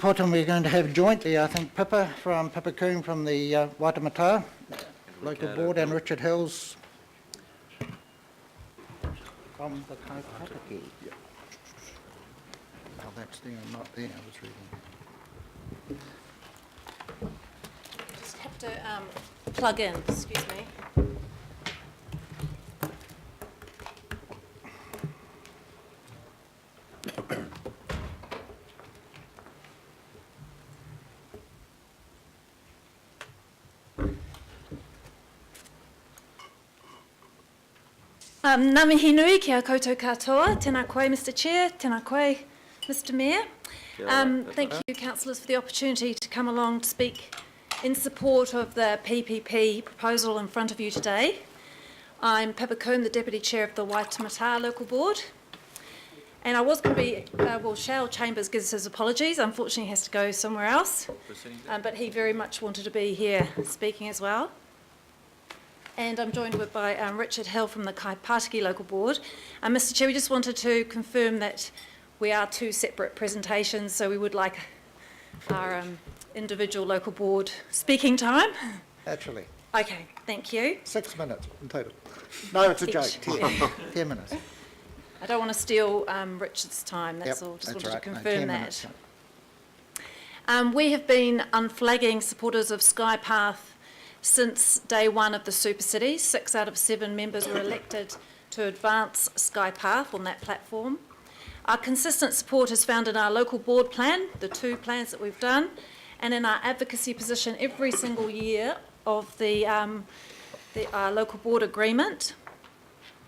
Potom we're going to have jointly, I think, Pippa Coombe from the Waitemata Local Board and Richard Hills from the Kaipataki. Yeah. Oh, that's there, not there, I was reading. Just have to plug in, excuse me. Ngā mihi nui kia koutou katoa, tēnā koe Mr Chair, tēnā koe Mr Mayor. Thank you councillors for the opportunity to come along to speak in support of the PPP proposal in front of you today. I'm Pippa Coombe, the Deputy Chair of the Waitemata Local Board. And I was going to be, Shale Chambers gives his apologies, unfortunately he has to go somewhere else, but he very much wanted to be here speaking as well. And I'm joined by Richard Hill from the Kaipataki Local Board. Mr Chair, we just wanted to confirm that we are two separate presentations, so we would like our individual local board speaking time. Naturally. Okay, thank you. 6 minutes in total. No, it's a joke. 10 minutes. I don't want to steal Richard's time, that's Yep, all. Just that's wanted right. to No, confirm 10 that. minutes. We have been unflagging supporters of SkyPath since day one of the Super Cities. 6 out of 7 members were elected to advance SkyPath on that platform. Our consistent support is found in our local board plan, the 2 plans that we've done, and in our advocacy position every single year of the local board agreement.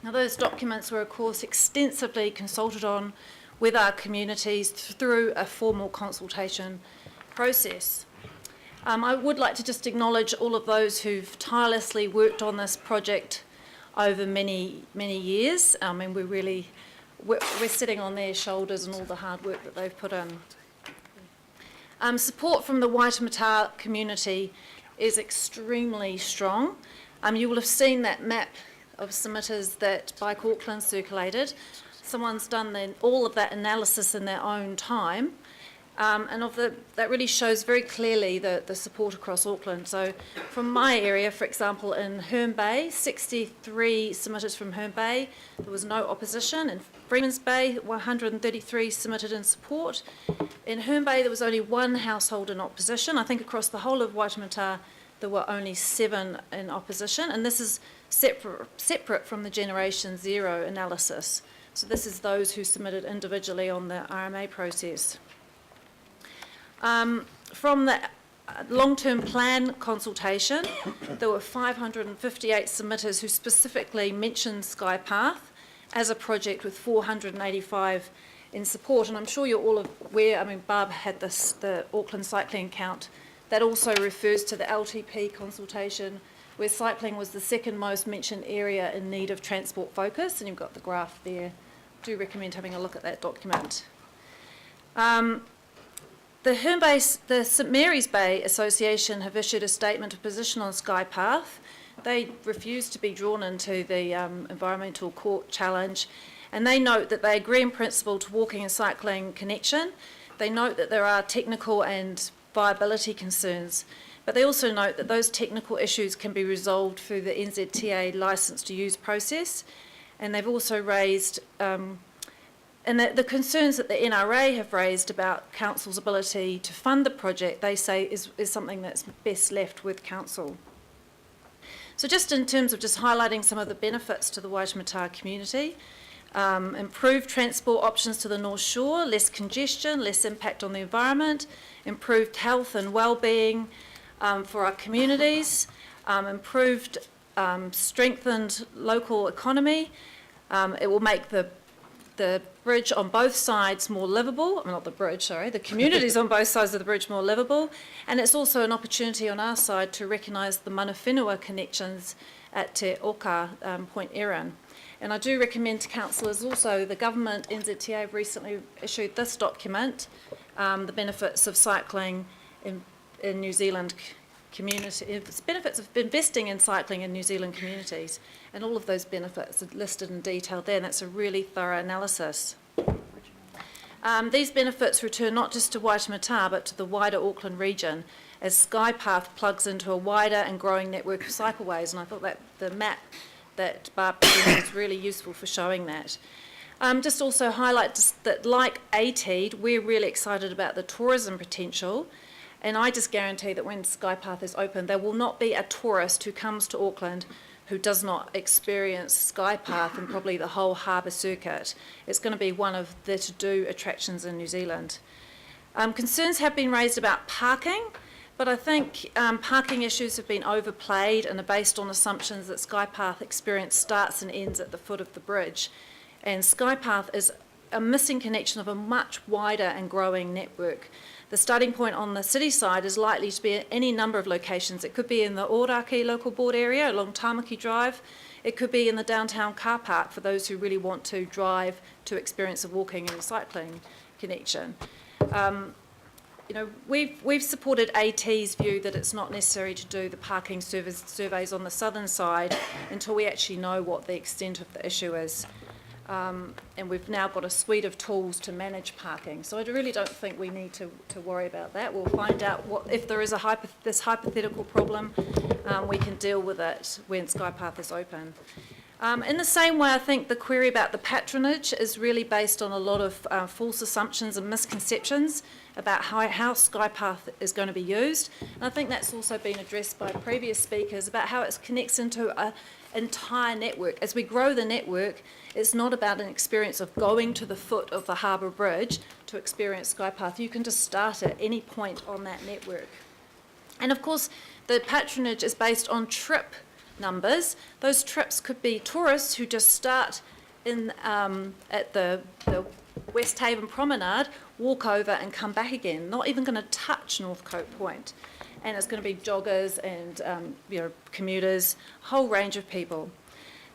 Now those documents were of course extensively consulted on with our communities through a formal consultation process. I would like to just acknowledge all of those who've tirelessly worked on this project over many, many years. I mean, we're sitting on their shoulders and all the hard work that they've put in. Support from the Waitemata community is extremely strong. You will have seen that map of submitters that Bike Auckland circulated. Someone's done all of that analysis in their own time. And that really shows very clearly the support across Auckland. So from my area, for example, in Herne Bay, 63 submitters from Herne Bay, there was no opposition. In Freeman's Bay, 133 submitted in support. In Herne Bay, there was only 1 household in opposition. I think across the whole of Waitemata, there were only 7 in opposition. And this is separate from the Generation Zero analysis. So this is those who submitted individually on the RMA process. From the long-term plan consultation, there were 558 submitters who specifically mentioned SkyPath as a project with 485 in support. And I'm sure you're all aware, I mean, Barb had the Auckland cycling count. That also refers to the LTP consultation, where cycling was the 2nd most mentioned area in need of transport focus, and you've got the graph there. I do recommend having a look at that document. The St Mary's Bay Association have issued a statement of position on SkyPath. They refuse to be drawn into the environmental court challenge, and they note that they agree in principle to walking and cycling connection. They note that there are technical and viability concerns, but they also note that those technical issues can be resolved through the NZTA licence to use process, and they've also raised and the concerns that the NRA have raised about Council's ability to fund the project, they say is something that's best left with Council. So just in terms of just highlighting some of the benefits to the Waitemata community, improved transport options to the North Shore, less congestion, less impact on the environment, improved health and well-being for our communities, improved strengthened local economy. It will make the bridge on both sides more livable, not the bridge, sorry, the communities on both sides of the bridge more livable, and it's also an opportunity on our side to recognise the mana whenua connections at Te Oka, Point Erin. And I do recommend to councillors also, the government, NZTA, have recently issued this document, the benefits of cycling in New Zealand community, it's benefits of investing in cycling in New Zealand communities, and all of those benefits are listed in detail there, and that's a really thorough analysis. These benefits return not just to Waitemata but to the wider Auckland region as Skypath plugs into a wider and growing network of cycleways, and I thought that the map that Barb presented is really useful for showing that. Just also highlight that like ATEED, we're really excited about the tourism potential, and I just guarantee that when Skypath is open, there will not be a tourist who comes to Auckland who does not experience Skypath and probably the whole harbour circuit. It's going to be one of the to-do attractions in New Zealand. Concerns have been raised about parking, but I think parking issues have been overplayed and are based on assumptions that Skypath experience starts and ends at the foot of the bridge. And Skypath is a missing connection of a much wider and growing network. The starting point on the city side is likely to be at any number of locations. It could be in the Ōrākei local board area along Tamaki Drive. It could be in the downtown car park for those who really want to drive to experience a walking and cycling connection. We've supported AT's view that it's not necessary to do the parking surveys on the southern side until we actually know what the extent of the issue is. And we've now got a suite of tools to manage parking. So I really don't think we need to worry about that. We'll find out if there is this hypothetical problem, we can deal with it when Skypath is open. In the same way, I think the query about the patronage is really based on a lot of false assumptions and misconceptions about how Skypath is going to be used. And I think that's also been addressed by previous speakers about how it connects into an entire network. As we grow the network, it's not about an experience of going to the foot of the harbour bridge to experience Skypath. You can just start at any point on that network. And of course, the patronage is based on trip numbers. Those trips could be tourists who just start at the West Haven Promenade, walk over and come back again, not even going to touch Northcote Point. And it's going to be joggers and commuters, a whole range of people.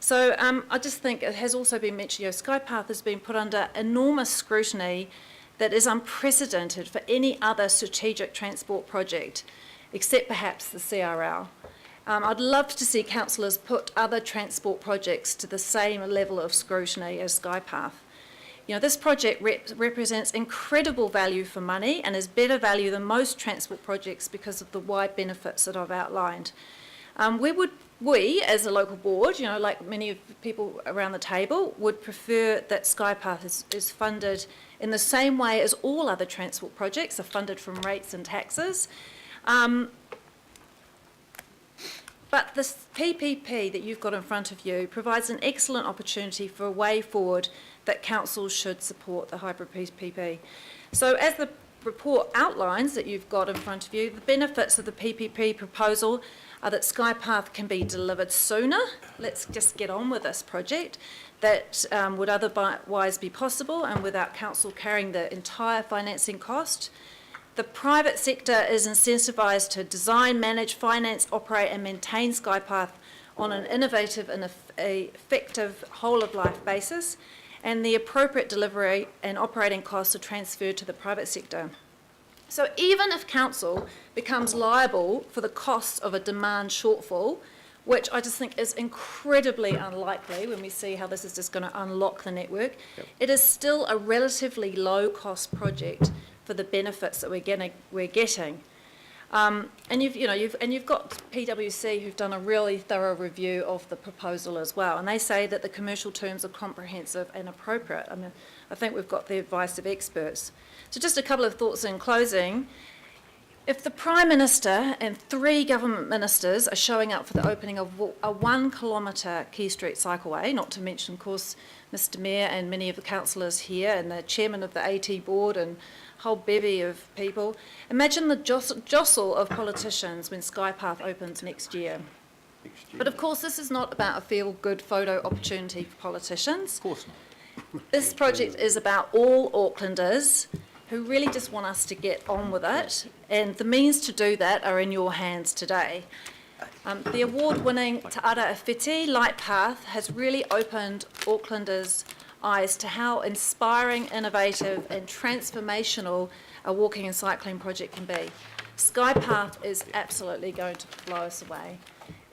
So I just think it has also been mentioned, Skypath has been put under enormous scrutiny that is unprecedented for any other strategic transport project, except perhaps the CRL. I'd love to see councillors put other transport projects to the same level of scrutiny as Skypath. This project represents incredible value for money and is better value than most transport projects because of the wide benefits that I've outlined. We, as a local board, like many of the people around the table, would prefer that Skypath is funded in the same way as all other transport projects are funded from rates and taxes. But the PPP that you've got in front of you provides an excellent opportunity for a way forward that councils should support the hybrid PPP. So as the report outlines that you've got in front of you, the benefits of the PPP proposal are that Skypath can be delivered sooner. Let's just get on with this project. That would otherwise be possible and without council carrying the entire financing cost. The private sector is incentivised to design, manage, finance, operate and maintain Skypath on an innovative and effective whole-of-life basis, and the appropriate delivery and operating costs are transferred to the private sector. So even if council becomes liable for the costs of a demand shortfall, which I just think is incredibly unlikely when we see how this is just going to unlock the network, it is still a relatively low-cost project for the benefits that we're getting. And you've got PwC who've done a really thorough review of the proposal as well, and they say that the commercial terms are comprehensive and appropriate. I think we've got the advice of experts. So just a couple of thoughts in closing. If the Prime Minister and 3 government ministers are showing up for the opening of a 1 kilometre Quay Street cycleway, not to mention, of course, Mr Mayor and many of the councillors here and the chairman of the AT board and a whole bevy of people, imagine the jostle of politicians when Skypath opens next year. But of course, this is not about a feel-good photo opportunity for politicians. Of course not. This project is about all Aucklanders who really just want us to get on with it, and the means to do that are in your hands today. The award-winning Te Ara Awhiti Light Path has really opened Aucklanders' eyes to how inspiring, innovative and transformational a walking and cycling project can be. Skypath is absolutely going to blow us away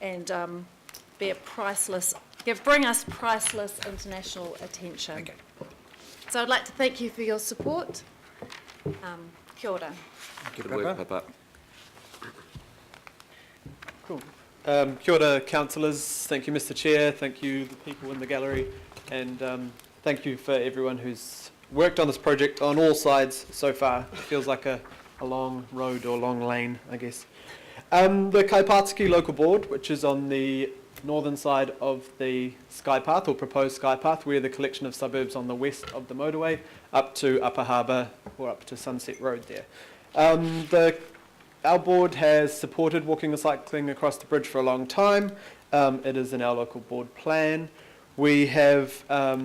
and bring us priceless international attention. Okay. So I'd like to thank you for your support. Kia ora. Good work, Papa. Cool. Kia ora, councillors. Thank you, Mr. Chair. Thank you, the people in the gallery. And thank you for everyone who's worked on this project on all sides so far. It feels like a long road or long lane, I guess. The Kaipātiki Local Board, which is on the northern side of the Sky Path, or proposed Sky Path, we're the collection of suburbs on the west of the motorway, up to Upper Harbour, or up to Sunset Road there. Our board has supported walking and cycling across the bridge for a long time. It is in our local board plan. We have a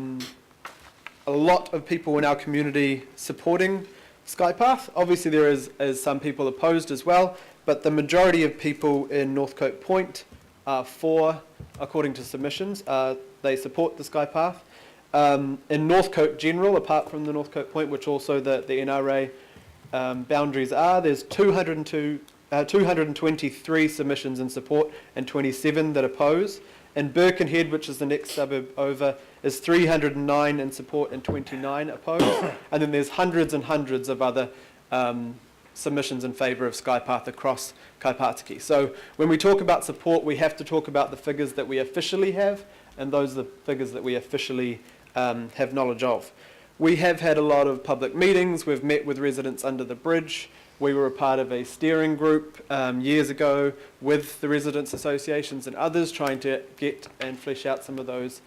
lot of people in our community supporting Skypath. Obviously there is some people opposed as well, but the majority of people in Northcote Point are for, according to submissions, they support the Skypath. In Northcote General, apart from the Northcote Point, which also the NRA boundaries are, there's 223 submissions in support and 27 that oppose. And Birkenhead, which is the next suburb over, is 309 in support and 29 opposed. And then there's hundreds and hundreds of other submissions in favour of Skypath across Kaipātiki. So when we talk about support, we have to talk about the figures that we officially have, and those are the figures that we officially have knowledge of. We have had a lot of public meetings. We've met with residents under the bridge. We were a part of a steering group years ago with the residents' associations and others, trying to get and flesh out some of those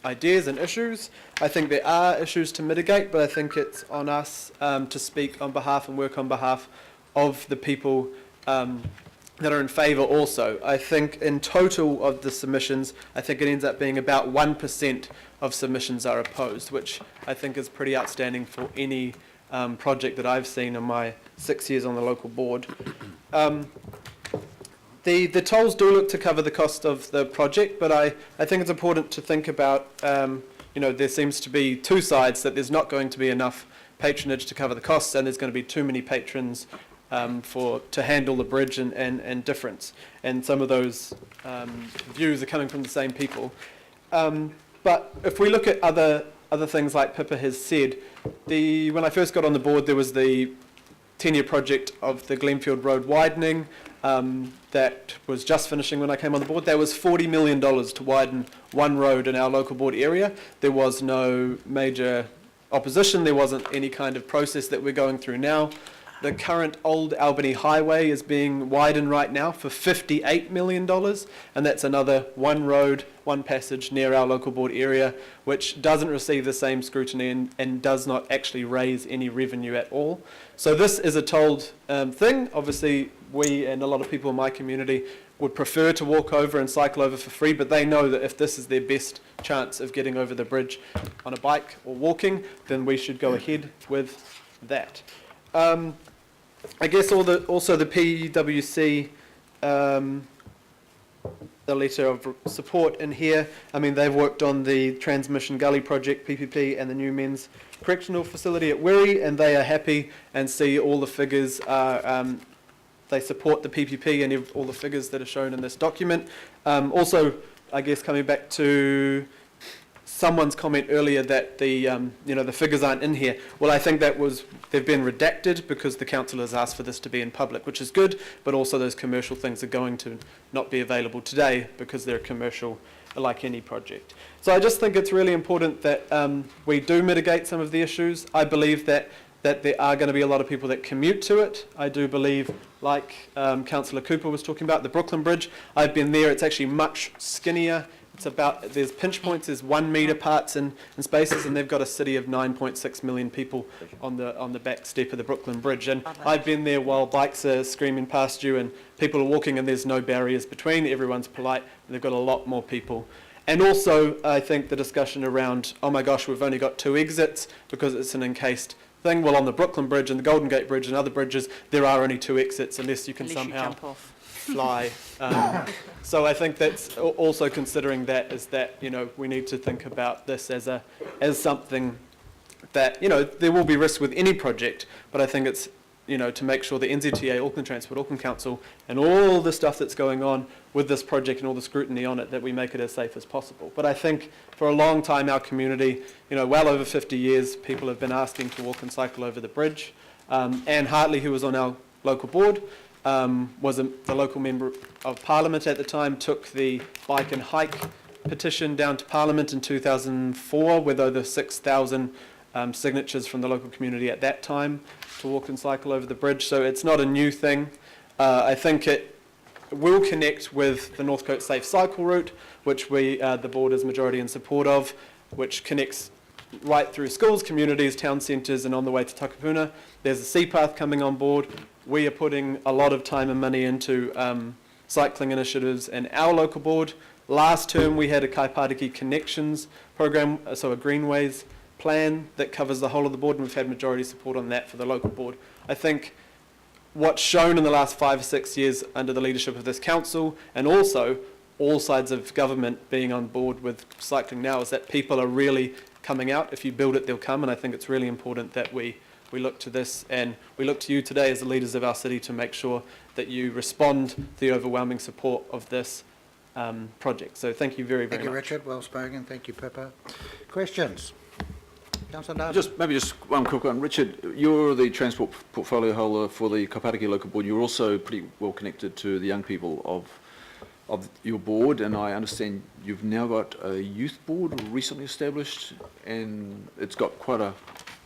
ideas and issues. I think there are issues to mitigate, but I think it's on us to speak on behalf and work on behalf of the people that are in favour also. I think in total of the submissions, I think it ends up being about 1% of submissions are opposed, which I think is pretty outstanding for any project that I've seen in my 6 years on the local board. The tolls do look to cover the cost of the project, but I think it's important to think about, there seems to be two sides, that there's not going to be enough patronage to cover the costs, and there's going to be too many patrons to handle the bridge and difference. And some of those views are coming from the same people. But if we look at other things like Pippa has said, when I first got on the board, there was the 10-year project of the Glenfield Road widening that was just finishing when I came on the board. That was $40 million to widen one road in our local board area. There was no major opposition. There wasn't any kind of process that we're going through now. The current Old Albany Highway is being widened right now for $58 million, and that's another one road, one passage near our local board area, which doesn't receive the same scrutiny and does not actually raise any revenue at all. So this is a tolled thing. Obviously, we and a lot of people in my community would prefer to walk over and cycle over for free, but they know that if this is their best chance of getting over the bridge on a bike or walking, then we should go ahead with that. I guess also the PWC, the letter of support in here, I mean, they've worked on the Transmission Gully Project, PPP, and the new men's correctional facility at Wiri, and they are happy and see all the figures are, they support the PPP and all the figures that are shown in this document. Also, I guess coming back to someone's comment earlier that the figures aren't in here. Well, I think they've been redacted because the council has asked for this to be in public, which is good, but also those commercial things are going to not be available today because they're commercial, like any project. So I just think it's really important that we do mitigate some of the issues. I believe that there are going to be a lot of people that commute to it. I do believe, like Councillor Cooper was talking about, the Brooklyn Bridge. I've been there. It's actually much skinnier. There's pinch points, there's 1 metre parts in spaces, and they've got a city of 9.6 million people on the back step of the Brooklyn Bridge. And I've been there while bikes are screaming past you and people are walking and there's no barriers between, everyone's polite, and they've got a lot more people. And also, I think the discussion around, oh my gosh, we've only got 2 exits because it's an encased thing. Well, on the Brooklyn Bridge and the Golden Gate Bridge and other bridges, there are only 2 exits unless you can somehow fly. So I think that's also considering that is that, we need to think about this as something that, there will be risks with any project, but I think it's, to make sure the NZTA, Auckland Transport, Auckland Council, and all the stuff that's going on with this project and all the scrutiny on it, that we make it as safe as possible. But I think for a long time our community, well over 50 years, people have been asking to walk and cycle over the bridge. Anne Hartley, who was on our local board, was the local member of Parliament at the time, took the bike and hike petition down to Parliament in 2004 with over 6,000 signatures from the local community at that time to walk and cycle over the bridge. So it's not a new thing. I think it will connect with the Northcote Safe Cycle Route, which the board is majority in support of, which connects right through schools, communities, town centres, and on the way to Takapuna. There's a sea path coming on board. We are putting a lot of time and money into cycling initiatives in our local board. Last term we had a Kaipātiki Connections program, so a greenways plan that covers the whole of the board, and we've had majority support on that for the local board. I think what's shown in the last 5 or 6 years under the leadership of this council, and also all sides of government being on board with cycling now, is that people are really coming out. If you build it, they'll come, and I think it's really important that we look to this, and we look to you today as the leaders of our city to make sure that you respond to the overwhelming support of this project. So thank you very, very much. Thank you, Richard. Well spoken. Thank you, Pippa. Questions? Councillor Darby. Maybe just one quick one. Richard, you're the transport portfolio holder for the Kaipātiki local board. You're also pretty well connected to the young people of your board, and I understand you've now got a youth board recently established, and it's got quite a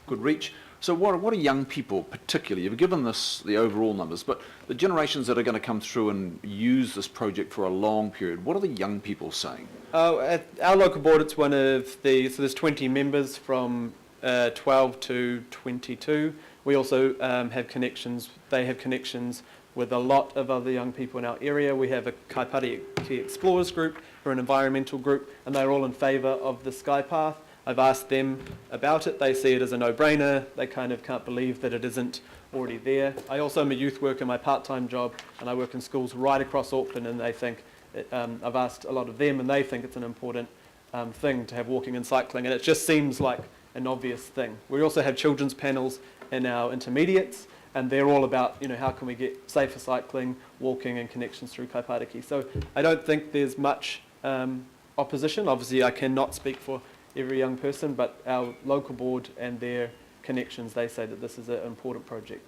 good reach. So what are young people particularly? You've given us the overall numbers, but the generations that are going to come through and use this project for a long period, what are the young people saying? At our local board, it's one of so there's 20 members from 12 to 22. We also have connections. They have connections with a lot of other young people in our area. We have a Kaipātiki Explorers group, or an environmental group, and they're all in favour of the Sky Path. I've asked them about it. They see it as a no-brainer. They kind of can't believe that it isn't already there. I also am a youth worker in my part-time job, and I work in schools right across Auckland, and they think, I've asked a lot of them, and they think it's an important thing to have walking and cycling, and it just seems like an obvious thing. We also have children's panels in our intermediates, and they're all about, how can we get safer cycling, walking, and connections through Kaipātiki. So I don't think there's much opposition. Obviously, I cannot speak for every young person, but our local board and their connections, they say that this is an important project.